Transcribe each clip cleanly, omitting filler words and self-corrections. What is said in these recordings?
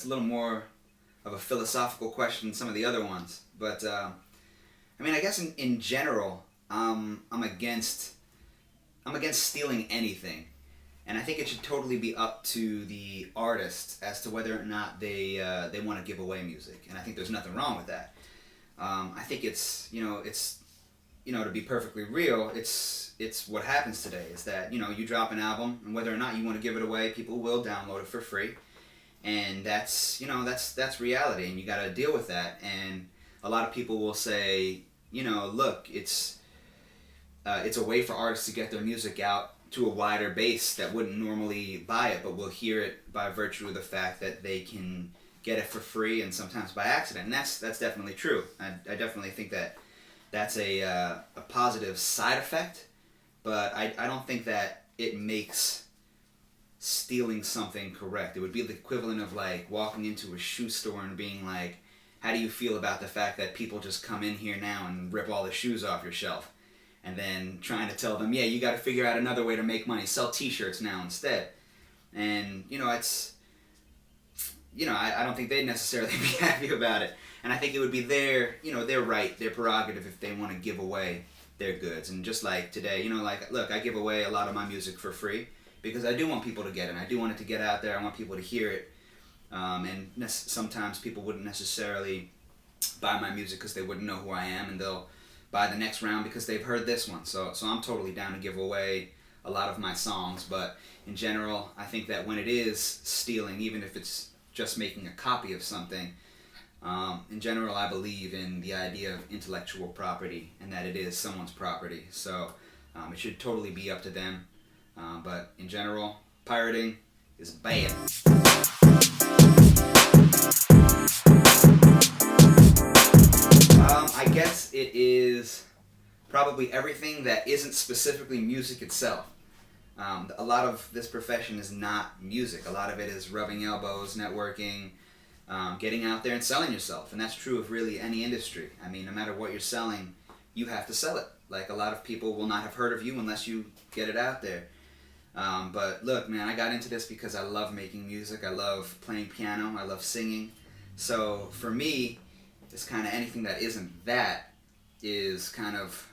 it's a little more of a philosophical question than some of the other ones. But I mean, I guess in general, I'm against stealing anything, and I think it should totally be up to the artist as to whether or not they want to give away music, and I think there's nothing wrong with that. I think it's to be perfectly real, it's what happens today is that you drop an album, and whether or not you want to give it away, people will download it for free, and that's reality, and you got to deal with that. And a lot of people will say, look, it's a way for artists to get their music out to a wider base that wouldn't normally buy it, but will hear it by virtue of the fact that they can get it for free and sometimes by accident. And that's definitely true. I definitely think that that's a positive side effect, but I don't think that it makes stealing something correct. It would be the equivalent of like walking into a shoe store and being like, how do you feel about the fact that people just come in here now and rip all the shoes off your shelf? And then trying to tell them, yeah, you got to figure out another way to make money. Sell T-shirts now instead. And it's, I don't think they'd necessarily be happy about it. And I think it would be their right, their prerogative if they want to give away their goods. And just like today, look, I give away a lot of my music for free because I do want people to get it. I do want it to get out there. I want people to hear it. And sometimes people wouldn't necessarily buy my music because they wouldn't know who I am, and they'll buy the next round because they've heard this one. So I'm totally down to give away a lot of my songs, but in general, I think that when it is stealing, even if it's just making a copy of something, in general, I believe in the idea of intellectual property and that it is someone's property. So it should totally be up to them. But in general, pirating is bad. I guess it is probably everything that isn't specifically music itself. A lot of this profession is not music. A lot of it is rubbing elbows, networking, getting out there and selling yourself. And that's true of really any industry. I mean, no matter what you're selling, you have to sell it. Like, a lot of people will not have heard of you unless you get it out there. But look, man, I got into this because I love making music. I love playing piano. I love singing. So for me, it's kind of anything that isn't that is kind of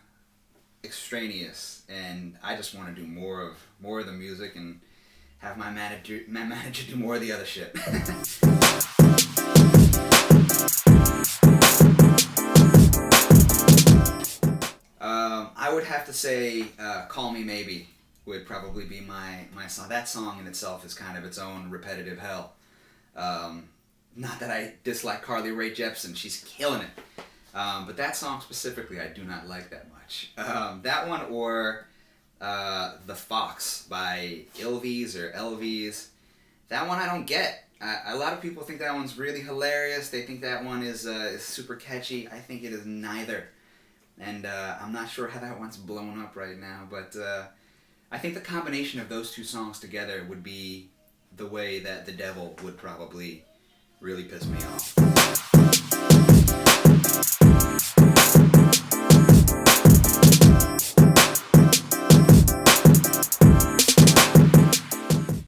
extraneous, and I just want to do more of the music and have my manager do more of the other shit. I would have to say Call Me Maybe would probably be my song. That song in itself is kind of its own repetitive hell. Not that I dislike Carly Rae Jepsen, she's killing it. But that song specifically, I do not like that much. That one or The Fox by Ilvies or Elvies. That one I don't get. A lot of people think that one's really hilarious. They think that one is super catchy. I think it is neither. And I'm not sure how that one's blown up right now. But I think the combination of those two songs together would be the way that the devil would probably really piss me off.